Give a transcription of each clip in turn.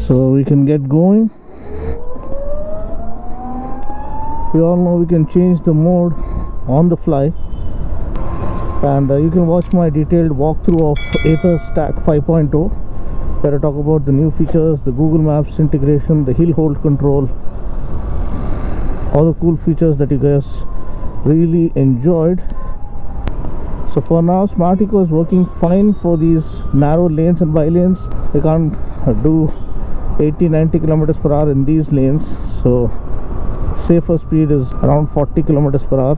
So we can get going. We all know we can change the mode on the fly, and you can watch my detailed walkthrough of Ather Stack 5.0 where I talk about the new features, the Google Maps integration, the hill hold control, all the cool features that you guys really enjoyed. So for now, Smart Eco is working fine for these narrow lanes and by-lanes. They can't do 80-90 kilometers per hour in these lanes, so safer speed is around 40 kilometers per hour,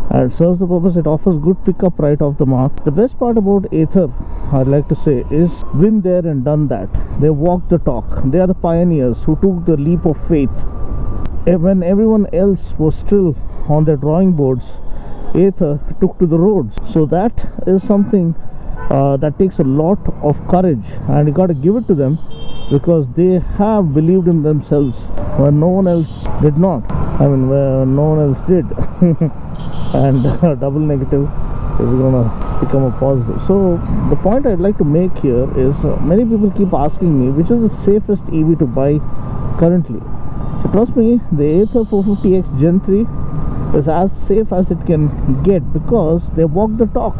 and it serves the purpose. It offers good pickup right off the mark. The best part about Ather, I'd like to say, is been there and done that. They walked the talk. They are the pioneers who took the leap of faith when everyone else was still on their drawing boards. Ather took to the roads. So that is something that takes a lot of courage, and you got to give it to them, because they have believed in themselves when no one else did not. I mean, when no one else did. And double negative is gonna become a positive. So the point I'd like to make here is, many people keep asking me which is the safest EV to buy currently. So trust me, the Ather 450x Gen 3 is as safe as it can get, because they walk the talk.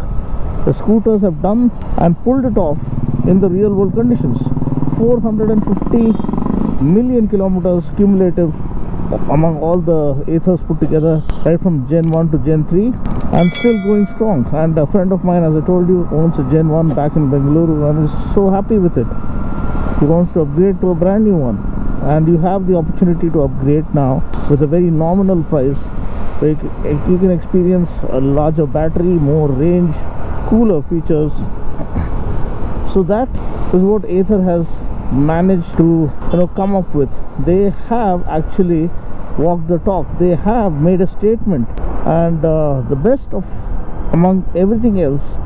The scooters have done and pulled it off in the real world conditions. 450 million kilometers cumulative among all the Athers put together, right from Gen 1 to Gen 3, and still going strong. And a friend of mine, as I told you, owns a Gen 1 back in Bengaluru and is so happy with it. He wants to upgrade to a brand new one, and you have the opportunity to upgrade now with a very nominal price, where you can experience a larger battery, more range, cooler features. So that is what Ather has managed to come up with. They have actually walked the talk. They have made a statement, and the best of among everything else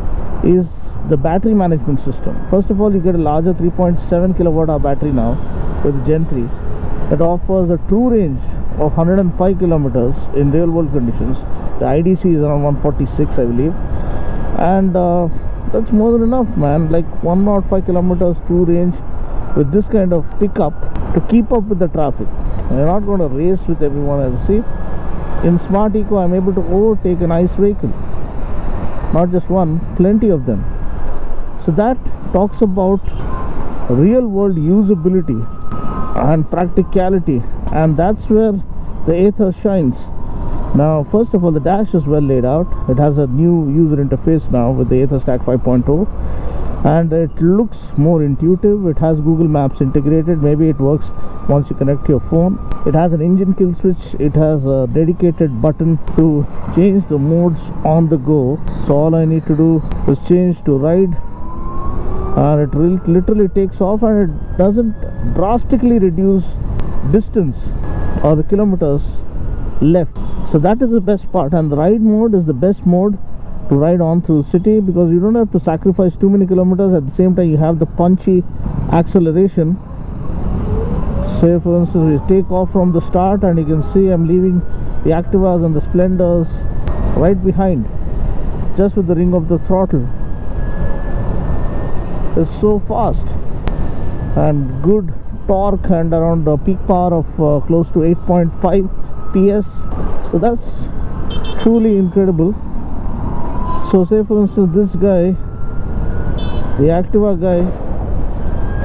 is the battery management system. First of all, you get a larger 3.7 kilowatt hour battery now with Gen 3 that offers a true range of 105 kilometers in real world conditions. The IDC is around 146, I believe, and that's more than enough, man. Like 105 kilometers true range with this kind of pickup to keep up with the traffic. You're not going to race with everyone else. See, in Smart Eco, I'm able to overtake an ICE vehicle. Not just one, plenty of them. So that talks about real world usability and practicality, and that's where the Ather shines. Now, first of all, the dash is well laid out. It has a new user interface now with the Ather Stack 5.0, and it looks more intuitive. It has Google Maps integrated. Maybe it works once you connect to your phone. It has an engine kill switch. It has a dedicated button to change the modes on the go. So all I need to do is change to ride, and it literally takes off, and it doesn't drastically reduce distance or the kilometers left. So that is the best part, and the ride mode is the best mode to ride on through the city, because you don't have to sacrifice too many kilometers. At the same time, you have the punchy acceleration. Say for instance, we take off from the start, and you can see I'm leaving the Activas and the Splendors right behind, just with the ring of the throttle. It's so fast and good torque, and around a peak power of close to 8.5 PS. So that's truly incredible. So say for instance, this guy, the Activa guy,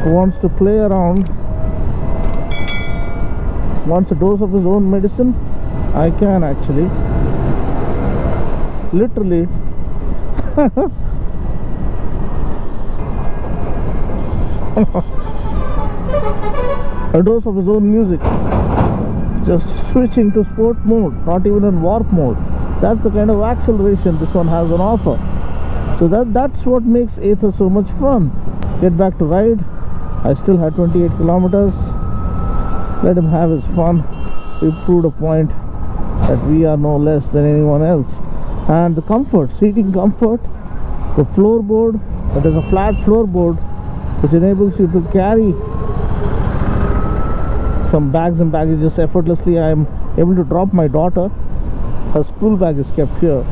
who wants to play around, wants a dose of his own medicine, I can actually literally a dose of his own music, just switching to sport mode, not even in warp mode. That's the kind of acceleration this one has on offer. So that's what makes Ather so much fun. Get back to ride. I still had 28 kilometers. Let him have his fun. We proved a point that we are no less than anyone else. And the comfort, seating comfort, the floorboard, it is a flat floorboard which enables you to carry some bags and baggages effortlessly. I am able to drop my daughter. Her school bag is kept here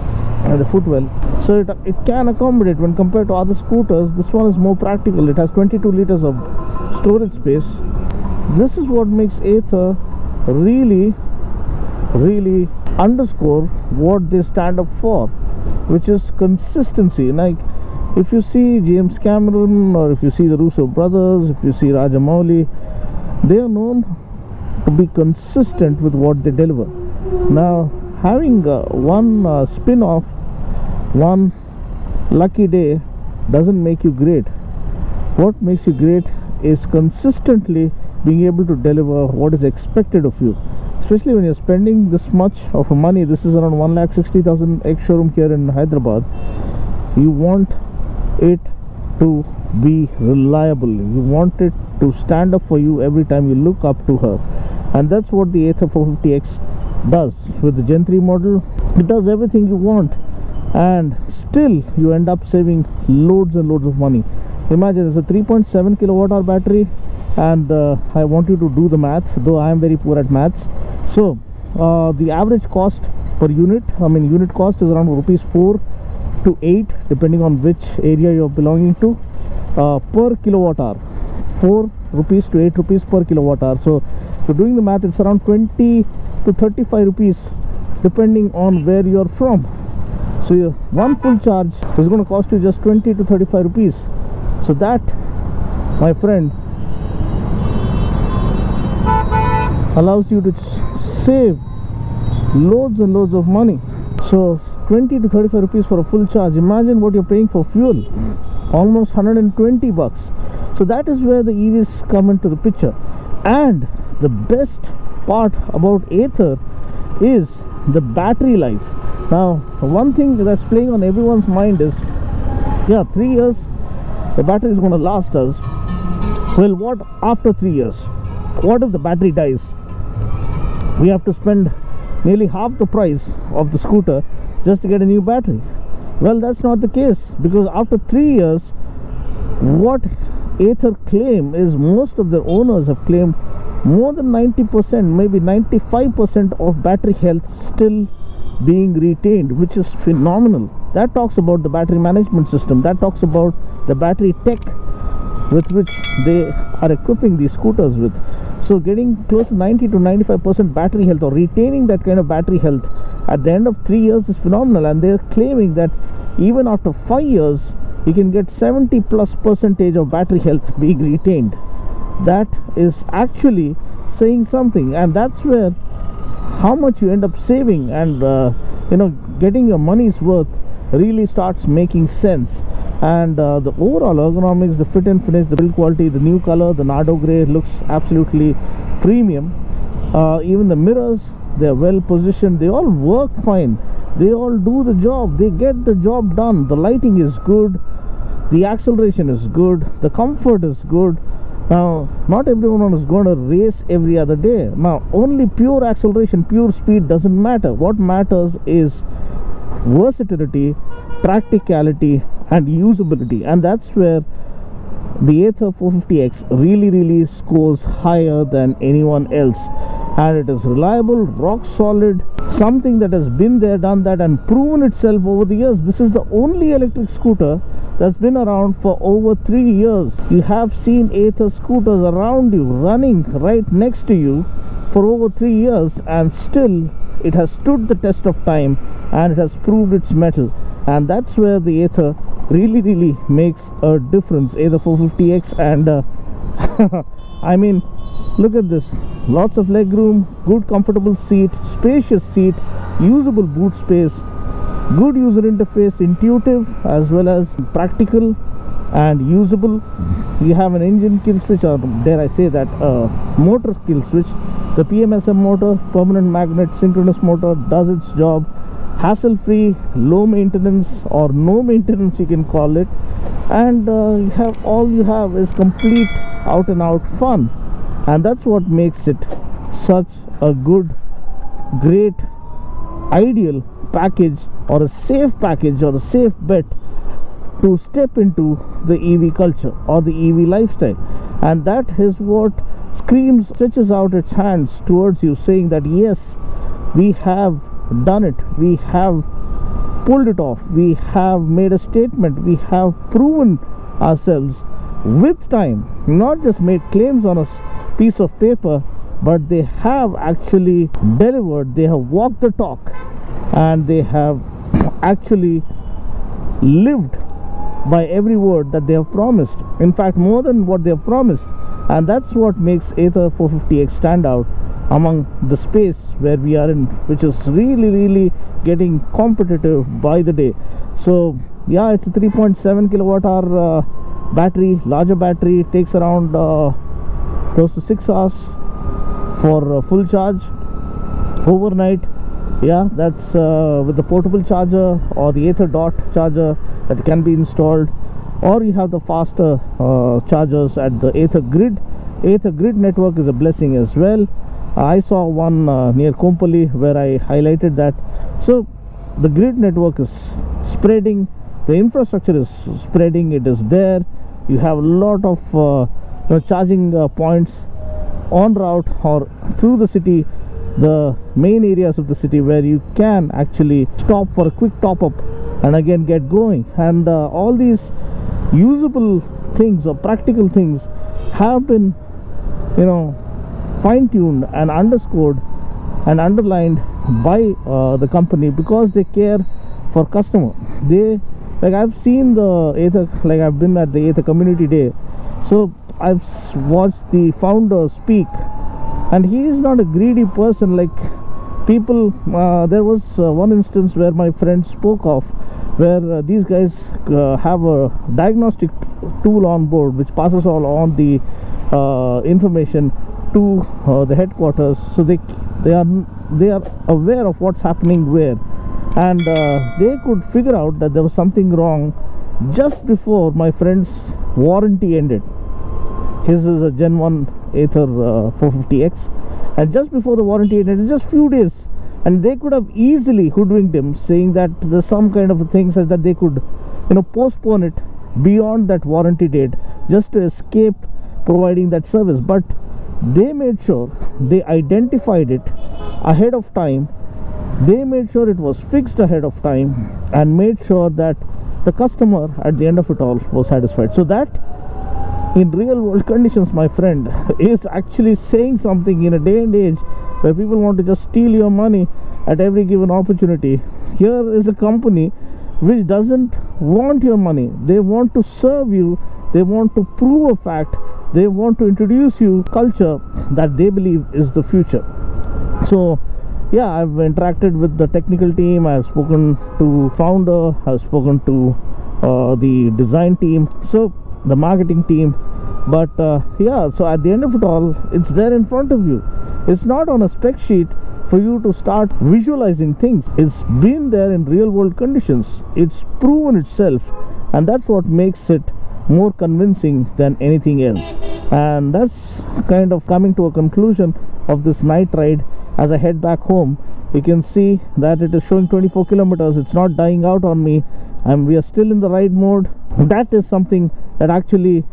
and the footwell, so it can accommodate. When compared to other scooters, this one is more practical. It has 22 liters of storage space, this is what makes Ather really underscore what they stand up for, which is consistency. Like if you see James Cameron, or if you see the Russo brothers, if you see Rajamouli, they are known to be consistent with what they deliver. Now having one spin-off, one lucky day doesn't make you great. What makes you great is consistently being able to deliver what is expected of you, especially when you're spending this much of money. This is around 1,60,000 ex-showroom here in Hyderabad. You want it to be reliable. You want it to stand up for you every time you look up to her, and that's what the Ather 450x does. With the Gen 3 model, it does everything you want, and still you end up saving loads and loads of money. Imagine it's a 3.7 kilowatt hour battery, and I want you to do the math, though I am very poor at maths. So the average cost per unit, unit cost is around rupees 4 to 8 depending on which area you're belonging to, per kilowatt hour. 4 rupees to 8 rupees per kilowatt hour. So if you're doing the math, it's around 20 to 35 rupees depending on where you're from. So one full charge is going to cost you just 20 to 35 rupees. So that, my friend, allows you to save loads and loads of money. So 20 to 35 rupees for a full charge. Imagine what you're paying for fuel, almost 120 bucks. So that is where the EVs come into the picture. And the best part about Ather is the battery life. Now one thing that's playing on everyone's mind is, yeah, 3 years the battery is going to last us. Well, what after 3 years? What if the battery dies? We have to spend nearly half the price of the scooter just to get a new battery. Well, that's not the case, because after 3 years, what Ather claim is, most of their owners have claimed more than 90%, maybe 95% of battery health still being retained, which is phenomenal. That talks about the battery management system. That talks about the battery tech with which they are equipping these scooters with. So getting close to 90 to 95% battery health, or retaining that kind of battery health at the end of 3 years, is phenomenal. And they're claiming that even after 5 years you can get 70+% of battery health being retained. That is actually saying something, and that's where how much you end up saving and getting your money's worth really starts making sense. And the overall ergonomics, the fit and finish, the build quality, the new color, the Nardo Grey looks absolutely premium. Even the mirrors, they're well positioned. They all work fine. They all do the job. They get the job done. The lighting is good. The acceleration is good. The comfort is good. Now, not everyone is going to race every other day. Now, only pure acceleration, pure speed doesn't matter. What matters is versatility, practicality, and usability. And that's where the Ather 450x really scores higher than anyone else. And it is reliable, rock solid, something that has been there, done that, and proven itself over the years. This is the only electric scooter that's been around for over 3 years. You have seen Ather scooters around you, running right next to you for over 3 years, and still it has stood the test of time and it has proved its mettle. And that's where the Ather really makes a difference. Ather 450x, and I mean, look at this. Lots of leg room, good comfortable seat, spacious seat, usable boot space, good user interface, intuitive as well as practical and usable. You have an engine kill switch, or dare I say that motor kill switch. The PMSM motor, permanent magnet synchronous motor, does its job. Hassle free, low maintenance, or no maintenance you can call it. And all you have is complete out and out fun. And that's what makes it such a good, great, ideal package, or a safe package, or a safe bet to step into the EV culture or the EV lifestyle. And that is what stretches out its hands towards you, saying that yes, we have done it, we have pulled it off, we have made a statement, we have proven ourselves with time, not just made claims on us, piece of paper, but they have actually delivered. They have walked the talk, and they have actually lived by every word that they have promised. In fact, more than what they have promised. And that's what makes Ather 450x stand out among the space where we are in, which is really getting competitive by the day. So yeah, it's a 3.7 kilowatt hour battery, larger battery. It takes around close to 6 hours for full charge overnight. Yeah, that's with the portable charger or the Ather dot charger that can be installed, or you have the faster chargers at the Ather grid. Ather grid network is a blessing as well. I saw one near Kompally where I highlighted that. So the grid network is spreading, the infrastructure is spreading, it is there. You have a lot of charging points en route or through the city, the main areas of the city, where you can actually stop for a quick top up and again get going. And all these usable things or practical things have been, you know, fine-tuned and underscored and underlined by the company, because they care for customer. They, like, I've seen the Ather, like I've been at the Ather community day, so I've watched the founder speak, and he is not a greedy person like people. There was one instance where my friend spoke of, where these guys have a diagnostic tool on board which passes all on the information to the headquarters, so they are aware of what's happening where, and they could figure out that there was something wrong just before my friend's warranty ended. His is a Gen 1 Ather 450x, and just before the warranty ended, it's just few days, and they could have easily hoodwinked him, saying that there's some kind of a thing such that they could, you know, postpone it beyond that warranty date just to escape providing that service. But they made sure they identified it ahead of time, they made sure it was fixed ahead of time, and made sure that the customer at the end of it all was satisfied. So that, in real world conditions, my friend, is actually saying something in a day and age where people want to just steal your money at every given opportunity. Here is a company which doesn't want your money. They want to serve you, they want to prove a fact, they want to introduce you culture that they believe is the future. So yeah, I've interacted with the technical team, I've spoken to founder, I've spoken to the design team, so the marketing team. But yeah, so at the end of it all, it's there in front of you. It's not on a spec sheet for you to start visualizing things. It's been there in real world conditions, it's proven itself, and that's what makes it more convincing than anything else. And that's kind of coming to a conclusion of this night ride. As I head back home, you can see that it is showing 24 kilometers. It's not dying out on me, and we are still in the ride mode. That is something that actually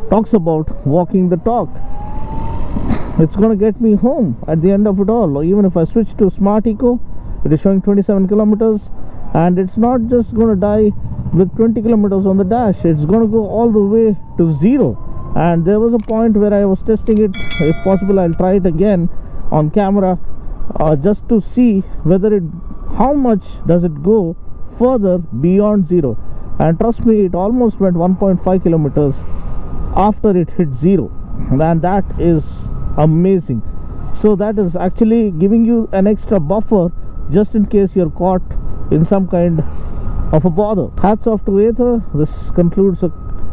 talks about walking the talk. It's going to get me home at the end of it all. Even if I switch to Smart Eco, it is showing 27 kilometers, and it's not just going to die with 20 kilometers on the dash. It's going to go all the way to 0. And there was a point where I was testing it. If possible, I'll try it again on camera, just to see whether how much does it go further beyond 0. And trust me, it almost went 1.5 kilometers after it hit 0, and that is amazing. So that is actually giving you an extra buffer just in case you're caught in some kind of a bother. Hats off to Ather. This concludes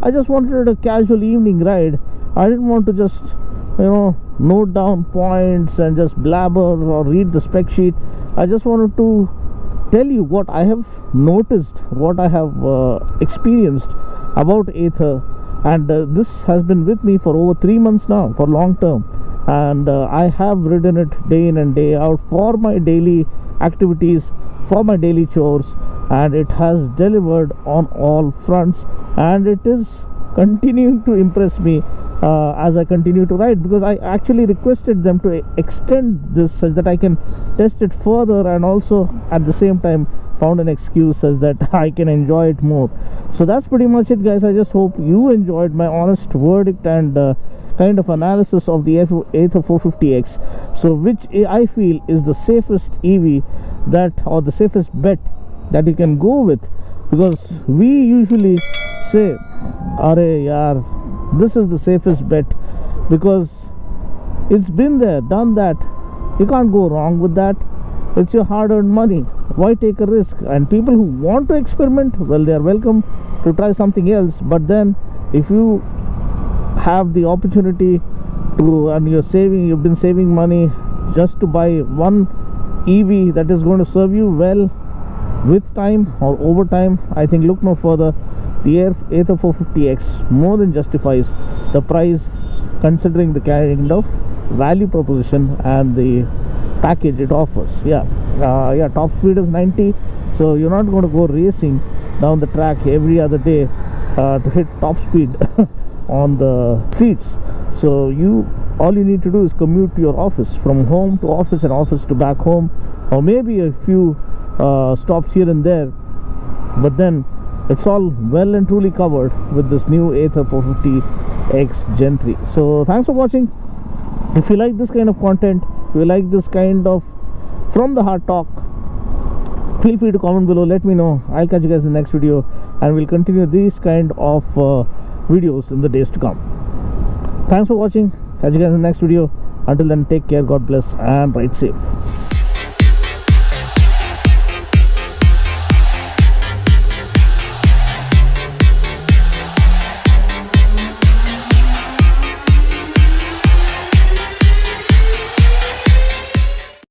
I just wanted a casual evening ride. I didn't want to just, you know, note down points and just blabber or read the spec sheet. I just wanted to tell you what I have noticed, what I have experienced about Ather. And this has been with me for over 3 months now, for long term, and I have ridden it day in and day out for my daily activities, for my daily chores, and it has delivered on all fronts, and it is continuing to impress me as I continue to ride, because I actually requested them to extend this such that I can test it further, and also at the same time found an excuse such that I can enjoy it more. So that's pretty much it, guys. I just hope you enjoyed my honest verdict and kind of analysis of the Ather 450x. So which I feel is the safest EV that, or the safest bet that you can go with, because we usually say, "Are yaar, this is the safest bet," because it's been there, done that. You can't go wrong with that. It's your hard-earned money. Why take a risk? And people who want to experiment, well, they are welcome to try something else. But then if you have the opportunity to, and you've been saving money just to buy one EV that is going to serve you well with time or over time, I think look no further. The Ather 450x more than justifies the price, considering the kind of value proposition and the package it offers. Top speed is 90, so you're not going to go racing down the track every other day to hit top speed on the streets. So all you need to do is commute to your office, from home to office and office to back home, or maybe a few stops here and there, but then it's all well and truly covered with this new Ather 450x Gen 3. So thanks for watching. If you like this kind of content, if you like this kind of from the heart talk, feel free to comment below, let me know. I'll catch you guys in the next video, and we'll continue these kind of videos in the days to come. Thanks for watching. Catch you guys in the next video. Until then, take care, God bless, and ride safe.